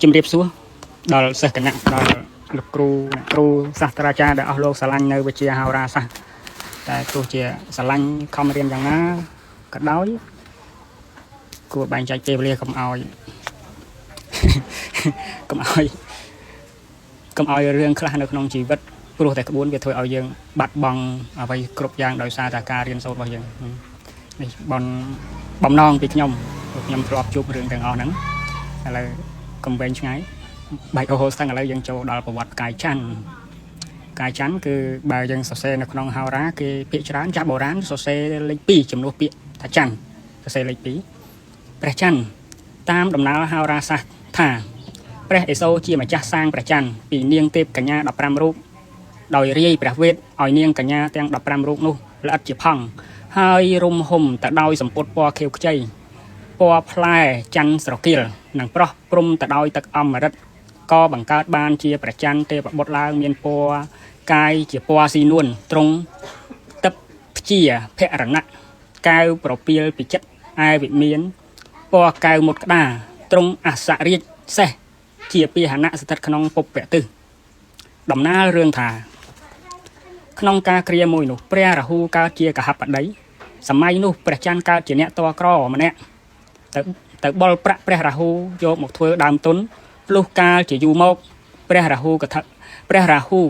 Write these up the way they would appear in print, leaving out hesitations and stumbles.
ជំរាបសួរដល់សិស្សគណៈដល់លោកគ្រូសាស្ត្រាចារ្យដែលអស់លោកស្រឡាញ់នៅវិជ្ជាហោរាសាស្ត្រតែទោះជាស្រឡាញ់ខំរៀនយ៉ាងណាក៏ដោយគួរបែងចែកពេលវេលាកុំឲ្យរឿងខ្លះនៅក្នុងជីវិតព្រោះតែក្បួនវាធ្វើឲ្យយើងបាត់បង់អ្វីគ្រប់យ៉ាងដោយសារតែការរៀនសូត្ររបស់យើងនេះបំណងពីខ្ញុំធ្លាប់ជួបរឿងទាំងអស់ហ្នឹងឥឡូវកំវែងឆ្ងាយបែកអូហូស្តាំងឥឡូវយើងចូលដល់ប្រវត្តិផ្កាយច័ន្ទគឺបើយើងសរសេរនៅក្នុងហោរាគេពាក្យច្រើនចាស់បុរាណសរសេរលេខ2ចំនួនពាក្យថាច័ន្ទសរសេរលេខ2ព្រះច័ន្ទតាមដំណើរហោរាសាស្ត្រថាព្រះឥសូរជាម្ចាស់សាងព្រះច័ន្ទពីនាងទេពកញ្ញា15រូបដោយរាយព្រះវេទឲ្យនាងកញ្ញាទាំង15រូបនោះល្អិតជាផង់ហើយរុំហុំទៅដោយសម្ពុតពណ៌ខៀវខ្ចីពណ៌ផ្លែច័ន្ទស្រគៀលនិងប្រោះព្រំទៅដោយទឹកអមរិតក៏បង្កើតបានជាព្រះច័ន្ទទេពបុត្រឡើងមានពណ៌កាយជាពណ៌ស៊ីនួនទ្រង់ទឹកព្យាភរណៈកែវប្រពីលពីចិត្តឯវិមានពណ៌កែវមុតក្តារទ្រង់អសរាជសេះជាពាហនៈស្ថិតក្នុងពុព្វទិសដំណើររឿងថាក្នុងការគ្រាមួយនោះព្រះរាហូកើតជាកហបតីសម័យនោះព្រះច័ន្ទកើតជាអ្នកតក្រម្នាក់ទៅបលប្រាក់ព្រះរាហូយកមកធ្វើដើមទុនលុះកាលជាយូរមកព្រះរាហូ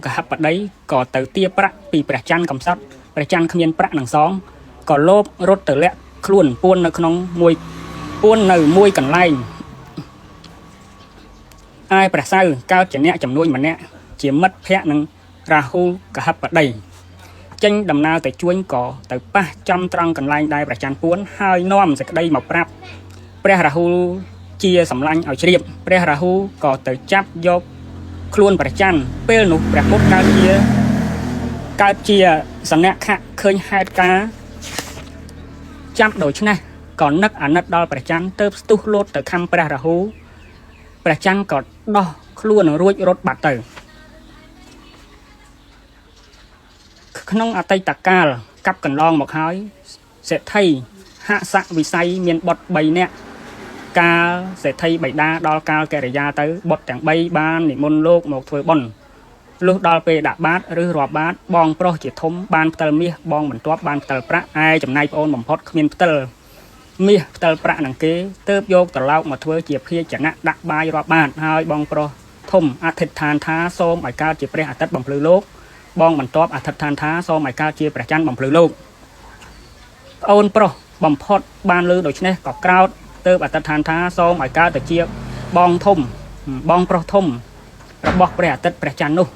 កហបតីក៏ទៅទារប្រាក់ពីព្រះច័ន្ទកំសត់ព្រះច័ន្ទគ្មានប្រាក់នឹងសងក៏លោភរត់ទៅលាក់ខ្លួនពួននៅមួយកន្លែងឯព្រះសៅកើតជាអ្នកចំនួនម្នាក់ជាមិត្តភក្តិនឹងរាហូកហបតីចេញដំណើរទៅជួញក៏ទៅប៉ះចំត្រង់កន្លែងដែលព្រះច័ន្ទពួនហើយនាំសេចក្តីមកប្រាប់ព្រះរាហូជាសម្លាញ់ឲ្យជ្រាបព្រះរាហូក៏ទៅចាប់យកខ្លួនព្រះច័ន្ទពេលនោះព្រះពុទ្ធកើតជាសនៈខៈឃើញហេតុការចាប់ដូច្នេះក៏នឹកអាណិតដល់ព្រះច័ន្ទទៅស្ទុះលោតទៅខំព្រះរាហូព្រះច័ន្ទក៏ដោះខ្លួនរួចរត់បាត់ទៅក្នុងអតីតកាលកັບកន្លងមកហើយសេដ្ឋីហសវិស័យមានបុត្រ3នាក់កាលសេដ្ឋីបិតាដល់កាលកិរិយាទៅបុត្រទាំង3បាននិមន្តលោកមកធ្វើបុណ្យលុះដល់ពេលដាក់បាតឬរាប់បាតបងប្រុសជាធំបានផ្តិលមាសបងបន្ទាប់បានផ្តិលប្រាក់ឯចំណាយប្អូនបំផុតគ្មានផ្តិលមាសផ្តិលប្រាក់នឹងគេទើបយកត្រឡោកមកធ្វើជាភាជណៈដាក់បាយរាប់បាតហើយបងប្រុសធំអធិដ្ឋានថាសូមឲ្យកើតជាព្រះអាទិត្យបំភ្លឺលោកបងបន្ទាប់អធិដ្ឋានថាសូមឲ្យកើតជាព្រះច័ន្ទបំភ្លឺលោកប្អូនប្រុសបំផុតបានលើដូច្នេះក៏ក្រោធទើបអធិដ្ឋានថាសូមឲ្យកើតទៅជាបងប្រុសធំរបស់ព្រះអាទិត្យព្រះច័ន្ទនោះ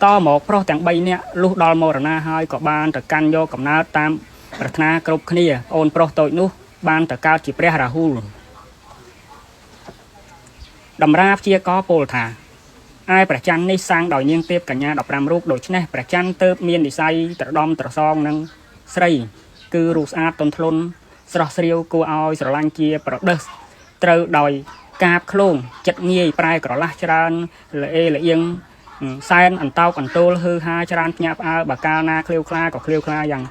តមកប្រុសទាំង3នាក់លុះដល់មរណាហើយក៏បានទៅកាន់យកកំណើតតាមប្រាថ្នាគ្រប់គ្នាអូនប្រុសតូចនោះបានទៅកើតជាព្រះរាហូតម្រាព្យាករពោលថាឯព្រះច័ន្ទនេះសាងដោយនាងទេពកញ្ញា15រូបដូច្នេះព្រះច័ន្ទទើបមាននិស្ស័យត្រដំត្រសងនឹងស្រីគឺរូបស្អាតទន់ភ្លន់ស្រស់ស្រាវគួរឲ្យស្រឡាញ់ជាប្រដេសត្រូវដោយកាបឃ្លោងចិត្តងាយប្រែក្រឡាស់ច្រើនល្អៀងសែនអន្តោកអន្ទោលហឺហាច្រើនភ្ញាក់ផ្អើលបើកាលណាឃ្លាវខ្លាក៏ឃ្លាវខ្លាយ៉ាង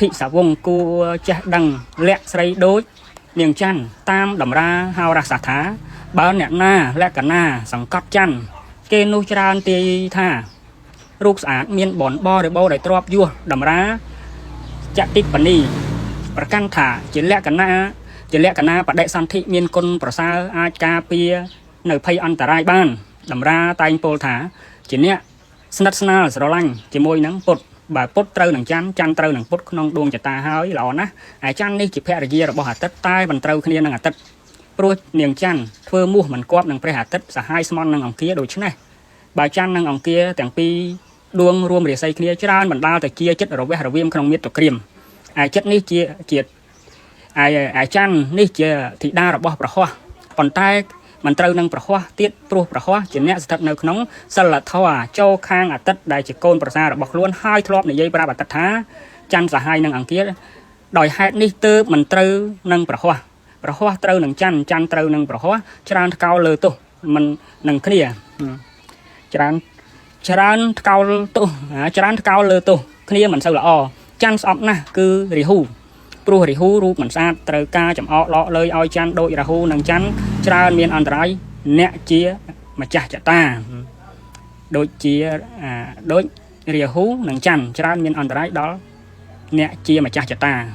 ភិក្សវង្សគួរចេះដឹងលក្ខស្រីដូចនាងច័ន្ទតាមតម្រាហោរាសាស្ត្រថាបើអ្នកណាលក្ខណាសង្កត់ច័ន្ទគេនោះច្រើនទាយថារូបស្អាតមានបនបរិបោដោយទ្របយោះតម្រាចតិបនីប្រកាន់ថាជាលក្ខណៈបដិសន្ធិមានគុណប្រសើរអាចការពារនៅភ័យអន្តរាយបានតម្រាតែងពោលថាជាអ្នកស្និទ្ធស្នាលស្រឡាញ់ជាមួយនឹងពុទ្ធបើពុទ្ធត្រូវនឹងច័ន្ទត្រូវនឹងពុទ្ធក្នុងដួងចតាហើយល្អណាស់ឯច័ន្ទនេះជាភរិយារបស់អាទិត្យតែមិនត្រូវគ្នានឹងអាទិត្យព្រោះនាងច័ន្ទធ្វើមោះមិនគប់នឹងព្រះអាទិត្យសហាយស្មន់នឹងអង្គាដូច្នេះបើច័ន្ទនិងអង្គាទាំងពីរដួងរួមរាសីគ្នាច្រើនបណ្ដាលទៅជាចិត្តរវេះរវាមក្នុងមាតុក្រាមឯចិត្តនេះជាឯច័ន្ទនេះជាធីតារបស់ប្រហោះប៉ុន្តែមិនត្រូវនឹងប្រហោះទៀតព្រោះប្រហោះជាអ្នកស្ថិតនៅក្នុងសិលធម៌ចូលខាងអាទិត្យដែលជាកូនប្រសាររបស់ខ្លួនហើយធ្លាប់និយាយប្រាប់អាទិត្យថាច័ន្ទសហាយនឹងអង្គាដោយហេតុនេះទើបមិនត្រូវនឹងប្រហោះត្រូវនឹងច័ន្ទត្រូវនឹងប្រហោះច្រើនថ្កោលលើទោសមិននឹងគ្នាច្រើនថ្កោលលើទោសគ្នាមិនសូវល្អច័ន្ទស្អប់ណាស់គឺរាហូព្រោះរាហូរូបមិនស្អាតត្រូវការចំអកលក់លើឲ្យច័ន្ទដូចរាហូនិងច័ន្ទច្រើនមានអន្តរាយ nẹt chia mà chả chả ta đôi chia đôi rìa hú nằng chăn ra miền ăn trái đó nẹt chia mà chả chả ta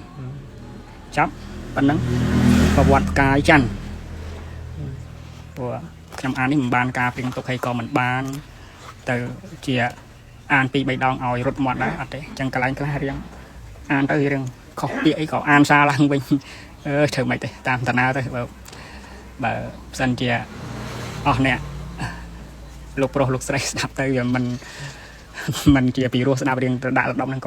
chấp bắn nắng và vọt cái chăn của trong an này mình ban cà phê tục hay còn mình ban từ chia an pi bay đong ỏi rụt mọt đấy chẳng cả lạnh cái hai riêng an tới riêng không bị ấy có an xa lăng bình thử mày tới tam tận nào tới bà sân chia nè lục pro lục stress đạp tới giờ mình chia bị rô đạp riêng đã động năng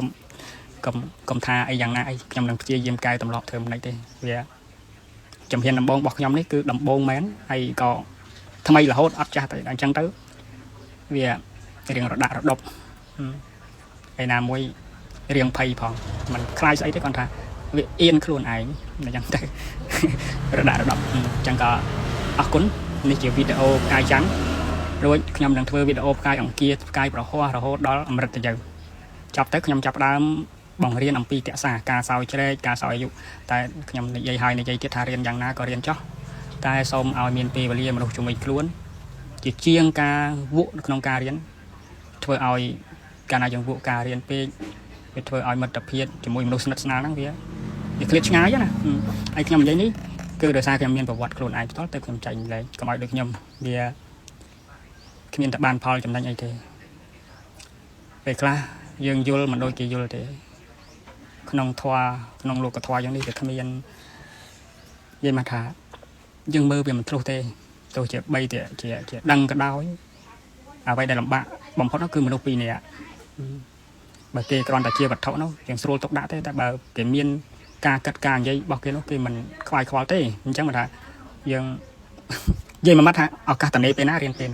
công tha ấy dạng này trong lần chia diêm cay tầm lọt thường này thì vì chấm hiện đầm bông bọc nhóm đấy cứ đầm bông mén hay có tham ấy là hốt ấp cha tới đang trắng tới vì riêng đã độc cái nào môi riêng pay phòng mình khai ấy đấy con thà vì yên luôn ấy là chẳng tới đã đọc chẳng có cuốn này chiều video cài trắng rồi nhằm đang thưa video cài ở kia cài bảo hoa rồi hốt đó rất là giờ chọc tới nhằm chọc đám bằng riêng làm pi tẹt xả cà sỏi chơi cà sỏi dụ tại nhằm dây hai này dây tiết thà riêng chẳng na có riêng cho tại xong ao miền pi và liêm mà chúng mình luôn chỉ chiêng ca vụ trong ca riêng thôi ao ca nào trong vụ ca riêng pi thôi ao mật tập hiện chỉ mùi mình đâu nào lắm vía thì clip ngái nè anh nhầm giấy ní cứ đời xa cái miền bảo vật luôn ai tốt tới cầm chạy lấy cầm ai được nhầm vì cái miền tập bàn phao chấm đánh ấy thì về kla dương vô mình đôi kỳ vô thì nông thoa nông lục thoa giống như cái miền dây mặt thả dương mơ về mình trâu tê tôi chỉ bay thì chỉ đăng cái đau ấy vậy để làm bạn bấm phốt nó cứ một đôi pi này ạ bởi cái con đã chia vật thấu nó chẳng sôi tốc đã thế tại bà cái miền ca cắt ca dây bao cái nó kia mình khoai khoai thế chẳng mà thà dương dây mà mắt hả ở cả tận đây bên á riêng bên